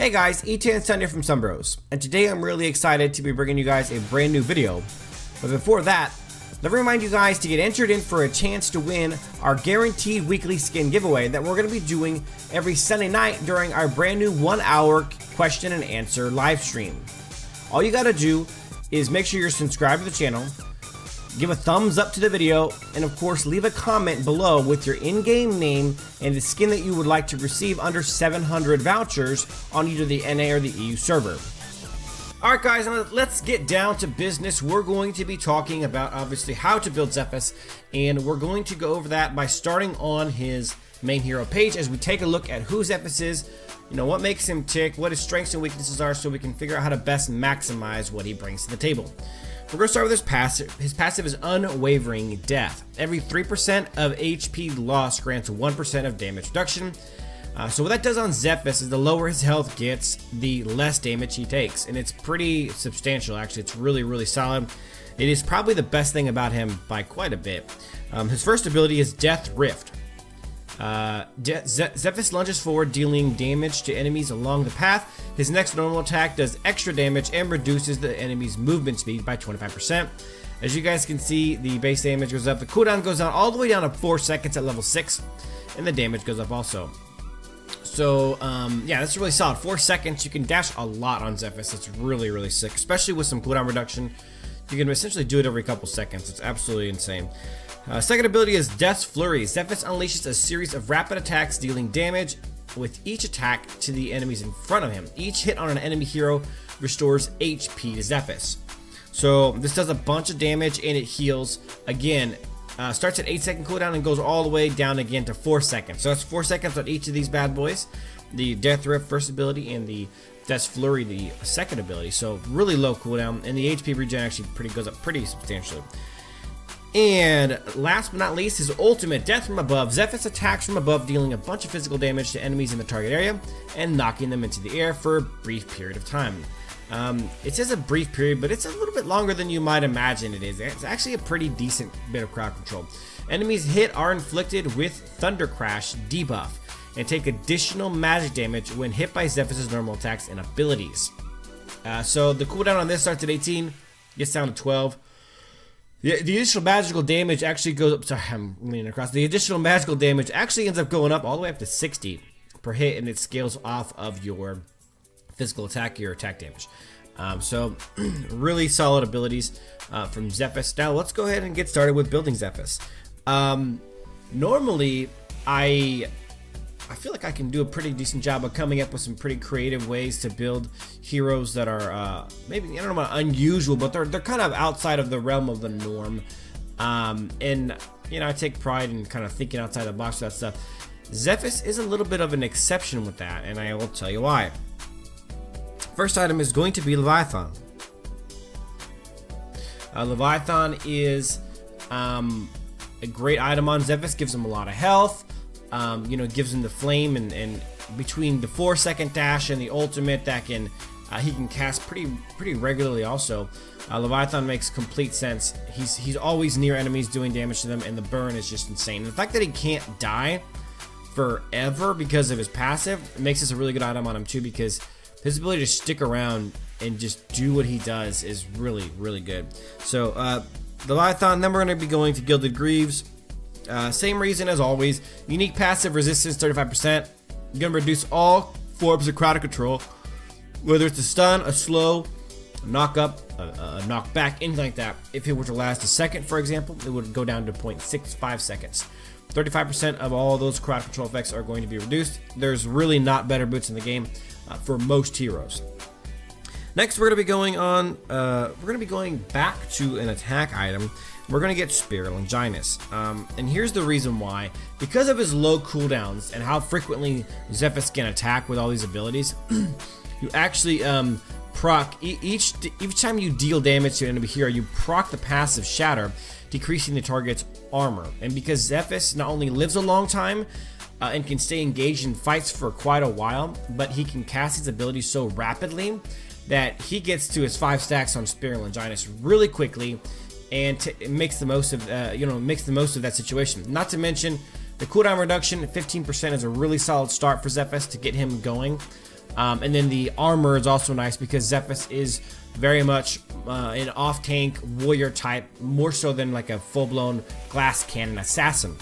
Hey guys, E10 here from SunBros, and today I'm really excited to be bringing you guys a brand new video. But before that, let me remind you guys to get entered in for a chance to win our guaranteed weekly skin giveaway that we're going to be doing every Sunday night during our brand new 1-hour question and answer live stream. All you got to do is make sure you're subscribed to the channel, give a thumbs up to the video, and of course leave a comment below with your in-game name and the skin that you would like to receive under 700 vouchers on either the NA or the EU server. Alright guys, let's get down to business. We're going to be talking about obviously how to build Zephys, and we're going to go over that by starting on his main hero page as we take a look at who Zephys is, you know, what makes him tick, what his strengths and weaknesses are, so we can figure out how to best maximize what he brings to the table. We're going to start with his passive. His passive is Unwavering Death. Every 3% of HP loss grants 1% of damage reduction. So what that does on Zephys is the lower his health gets, the less damage he takes. And it's pretty substantial, actually. It's really, really solid. It is probably the best thing about him by quite a bit. His first ability is Death Rift. Zephys lunges forward, dealing damage to enemies along the path. His next normal attack does extra damage and reduces the enemy's movement speed by 25%. As you guys can see, the base damage goes up. The cooldown goes down all the way down to 4 seconds at level 6, and the damage goes up also. So, yeah, that's really solid. 4 seconds, you can dash a lot on Zephys. It's really, really sick, especially with some cooldown reduction. You can essentially do it every couple seconds. It's absolutely insane. Second ability is Death's Flurry. Zephys unleashes a series of rapid attacks, dealing damage with each attack to the enemies in front of him. Each hit on an enemy hero restores HP to Zephys. So this does a bunch of damage and it heals. Again, starts at 8-second cooldown and goes all the way down again to 4 seconds. So that's 4 seconds on each of these bad boys. The Death Rift first ability and the Death's Flurry the second ability. So really low cooldown, and the HP regen actually goes up pretty substantially. And last but not least, his ultimate, Death from Above. Zephys attacks from above, dealing a bunch of physical damage to enemies in the target area and knocking them into the air for a brief period of time. It says a brief period, but it's a little bit longer than you might imagine it is. It's actually a pretty decent bit of crowd control. Enemies hit are inflicted with Thunder Crash debuff and take additional magic damage when hit by Zephys' normal attacks and abilities. So the cooldown on this starts at 18, gets down to 12. The additional magical damage actually goes up. Sorry, I'm leaning across. The additional magical damage actually ends up going up all the way up to 60 per hit, and it scales off of your physical attack, your attack damage. So really solid abilities from Zephys. Now let's go ahead and get started with building Zephys. Normally, I feel like I can do a pretty decent job of coming up with some pretty creative ways to build heroes that are maybe, I don't know about unusual, but they're kind of outside of the realm of the norm. And you know, I take pride in kind of thinking outside the box for that stuff. Zephys is a little bit of an exception with that, and I will tell you why. First item is going to be Leviathan. Leviathan is a great item on Zephys. Gives him a lot of health. You know, gives him the flame, and between the 4-second dash and the ultimate, that can he can cast pretty regularly. Also, Leviathan makes complete sense. He's always near enemies, doing damage to them, and the burn is just insane. The fact that he can't die forever because of his passive makes this a really good item on him too, because his ability to stick around and just do what he does is really, really good. So Leviathan. Then we're going to be going to Gilded Greaves. Same reason as always. Unique passive resistance 35%. You're going to reduce all forms of crowd control, whether it's a stun, a slow, a knock up, a knock back, anything like that. If it were to last a second, for example, it would go down to 0.65 seconds. 35% of all those crowd control effects are going to be reduced. There's really not better boots in the game for most heroes. Next, we're going to be going on. We're going to be going back to an attack item. We're going to get Spear Longinus. And here's the reason why. Because of his low cooldowns and how frequently Zephys can attack with all these abilities, you actually proc each time you deal damage to an enemy hero, you proc the passive Shatter, decreasing the target's armor. And because Zephys not only lives a long time and can stay engaged in fights for quite a while, but he can cast his abilities so rapidly that he gets to his 5 stacks on Spear Longinus really quickly, and makes the most of that situation. Not to mention the cooldown reduction, 15% is a really solid start for Zephys to get him going. And then the armor is also nice because Zephys is very much an off-tank warrior type, more so than like a full-blown glass cannon assassin.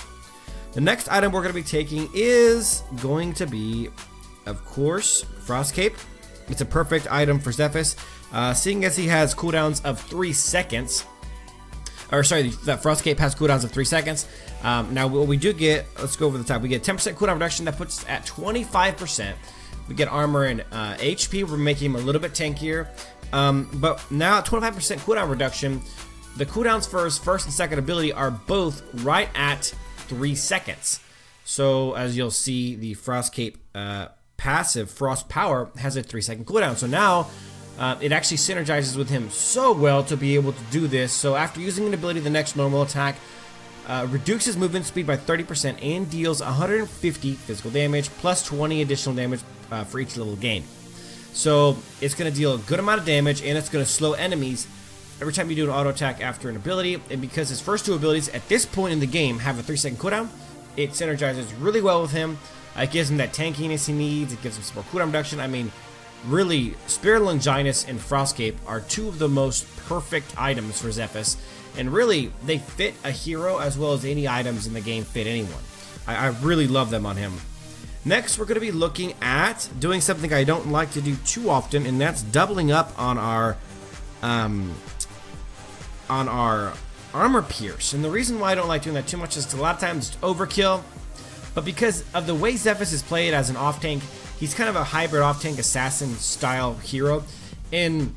The next item we're going to be taking is going to be, of course, Frost Cape. It's a perfect item for Zephys, seeing as he has cooldowns of 3 seconds. Or sorry, that Frost Cape has cooldowns of 3 seconds. Now what we do get, let's go over the top. We get 10% cooldown reduction that puts us at 25%. We get armor and HP. We're making him a little bit tankier. But now at 25% cooldown reduction, the cooldowns for his first and second ability are both right at 3 seconds. So as you'll see, the Frost Cape passive Frost Power has a 3-second cooldown. So now it actually synergizes with him so well to be able to do this. So after using an ability, the next normal attack reduces movement speed by 30% and deals 150 physical damage plus 20 additional damage for each level gained. So it's going to deal a good amount of damage, and it's going to slow enemies every time you do an auto attack after an ability. And because his first two abilities at this point in the game have a 3-second cooldown, it synergizes really well with him. It gives him that tankiness he needs. It gives him some more cooldown reduction. I mean, really, Spirit Longinus and Frostcape are two of the most perfect items for Zephys, and really, they fit a hero as well as any items in the game fit anyone. I really love them on him. Next, we're going to be looking at doing something I don't like to do too often, and that's doubling up on our armor pierce. And the reason why I don't like doing that too much is a lot of times it's overkill, but because of the way Zephys is played as an off-tank, he's kind of a hybrid off-tank assassin style hero, and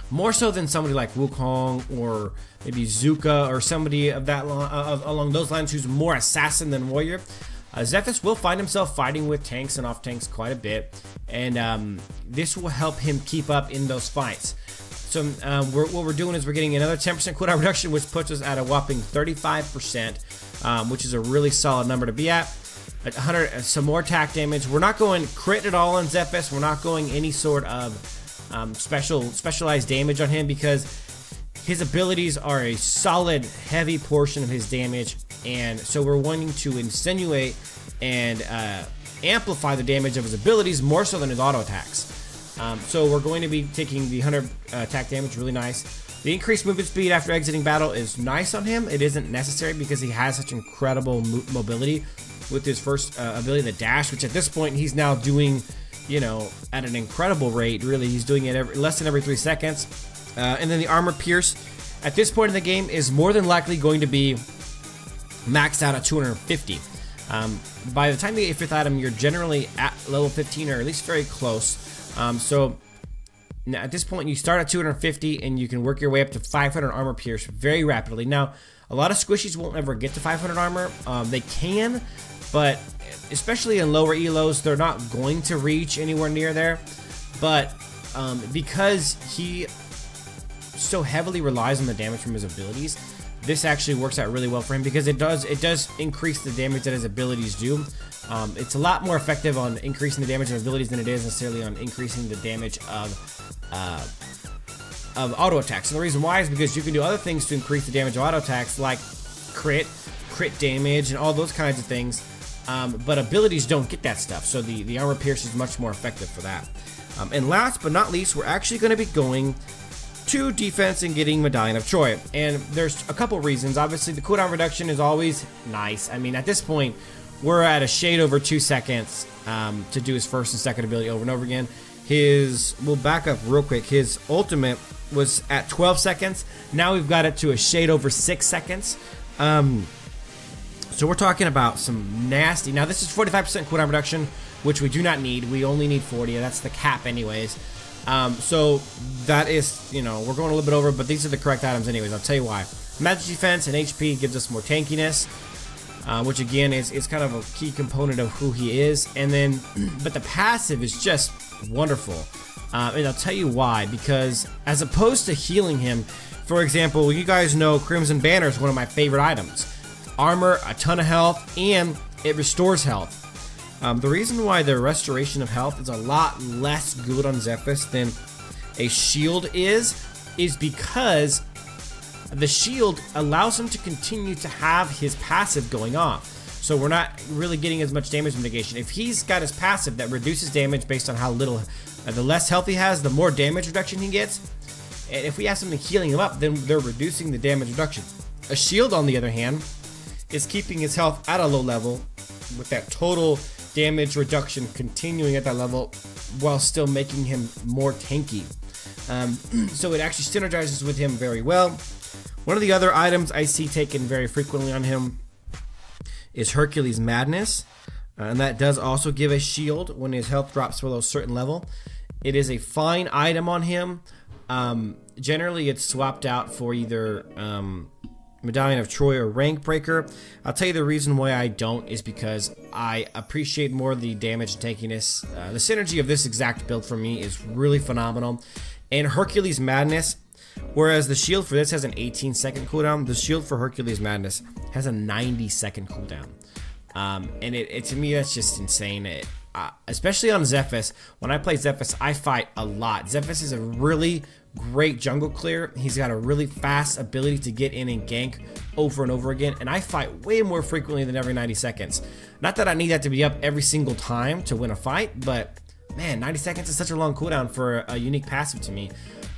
more so than somebody like Wukong or maybe Zuka or somebody of that along those lines who's more assassin than warrior. Zephys will find himself fighting with tanks and off tanks quite a bit, and this will help him keep up in those fights. So what we're doing is we're getting another 10% cooldown reduction, which puts us at a whopping 35%, which is a really solid number to be at. 100, some more attack damage. We're not going crit at all on Zephys. We're not going any sort of specialized damage on him because his abilities are a solid, heavy portion of his damage, and so we're wanting to insinuate and amplify the damage of his abilities more so than his auto attacks. So we're going to be taking the 100 attack damage, really nice. The increased movement speed after exiting battle is nice on him. It isn't necessary because he has such incredible mobility with his first ability, the dash, which at this point he's now doing, you know, at an incredible rate. Really, he's doing it less than every 3 seconds. And then the armor pierce at this point in the game is more than likely going to be maxed out at 250. By the time you get your 5th item, you're generally at level 15 or at least very close. So now at this point, you start at 250 and you can work your way up to 500 armor pierce very rapidly. Now, a lot of squishies won't ever get to 500 armor. They can, but especially in lower elos, they're not going to reach anywhere near there. But because he so heavily relies on the damage from his abilities, this actually works out really well for him because it does increase the damage that his abilities do. It's a lot more effective on increasing the damage of abilities than it is necessarily on increasing the damage of auto attacks. And the reason why is because you can do other things to increase the damage of auto attacks, like crit damage, and all those kinds of things. But abilities don't get that stuff, so the armor pierce is much more effective for that. And last but not least, we're actually going to be going to defense and getting Medallion of Troy. And there's a couple reasons. Obviously, the cooldown reduction is always nice. I mean, at this point, we're at a shade over 2 seconds to do his first and second ability over and over again. We'll back up real quick. His ultimate was at 12 seconds. Now we've got it to a shade over 6 seconds. So we're talking about some nasty. Now this is 45% cooldown reduction, which we do not need. We only need 40. That's the cap anyways. So that is, you know, we're going a little bit over, but these are the correct items anyways. I'll tell you why. Magic defense and HP gives us more tankiness, which again is kind of a key component of who he is. And then, but the passive is just wonderful. And I'll tell you why, because as opposed to healing him, for example, you guys know Crimson Banner is one of my favorite items. Armor, a ton of health, and it restores health. The reason why the restoration of health is a lot less good on Zephys than a shield is because the shield allows him to continue to have his passive going off. so we're not really getting as much damage mitigation. If he's got his passive that reduces damage based on how little, the less health he has, the more damage reduction he gets. And if we have something healing him up, then they're reducing the damage reduction. A shield, on the other hand, is keeping his health at a low level with that total damage reduction continuing at that level while still making him more tanky. So it actually synergizes with him very well. One of the other items I see taken very frequently on him is Hercules Madness, and that does also give a shield when his health drops below a certain level. It is a fine item on him. Generally it's swapped out for either Medallion of Troy or Rank Breaker. I'll tell you the reason why I don't is because I appreciate more the damage and tankiness. The synergy of this exact build for me is really phenomenal. And Hercules Madness, whereas the shield for this has an 18-second cooldown, the shield for Hercules Madness has a 90-second cooldown. And to me, that's just insane. Especially on Zephys. When I play Zephys, I fight a lot. Zephys is a really great jungle clear. He's got a really fast ability to get in and gank over and over again, and I fight way more frequently than every 90 seconds. Not that I need that to be up every single time to win a fight, but man, 90 seconds is such a long cooldown for a unique passive to me.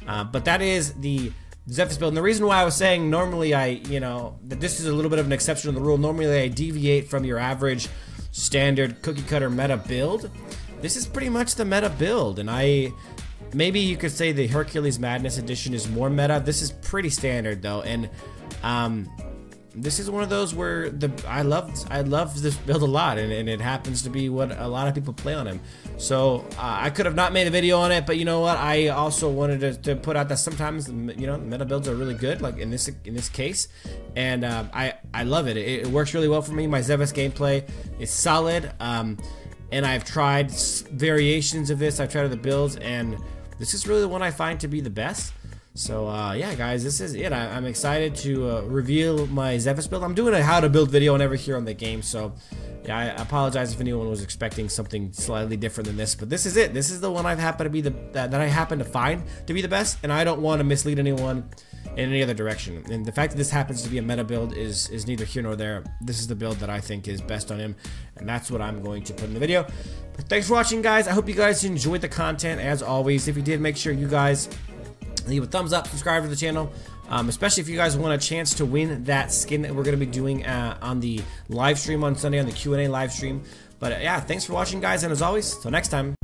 But that is the Zephys build, and the reason why I was saying normally that this is a little bit of an exception to the rule. Normally I deviate from your average standard cookie cutter meta build. This is pretty much the meta build, and maybe you could say the Hercules Madness edition is more meta. This is pretty standard though, and this is one of those where I love this build a lot, and it happens to be what a lot of people play on him. So I could have not made a video on it, but you know what? I also wanted to put out that sometimes meta builds are really good, like in this case, and I love it. It works really well for me. My Zephys gameplay is solid, and I've tried variations of this. I've tried other builds, and this is really the one I find to be the best. So yeah, guys, this is it. I'm excited to reveal my Zephys build. I'm doing a how to build video whenever here on the game, so yeah, I apologize if anyone was expecting something slightly different than this, but this is it. This is the one I've happened to be that I happen to find to be the best, and I don't want to mislead anyone in any other direction. And the fact that this happens to be a meta build is neither here nor there. This is the build that I think is best on him, and that's what I'm going to put in the video. But thanks for watching, guys. I hope you guys enjoyed the content as always. If you did, make sure you guys leave a thumbs up, subscribe to the channel, especially if you guys want a chance to win that skin that we're going to be doing on the live stream on Sunday, on the Q&A live stream. But yeah, thanks for watching, guys, and as always, till next time.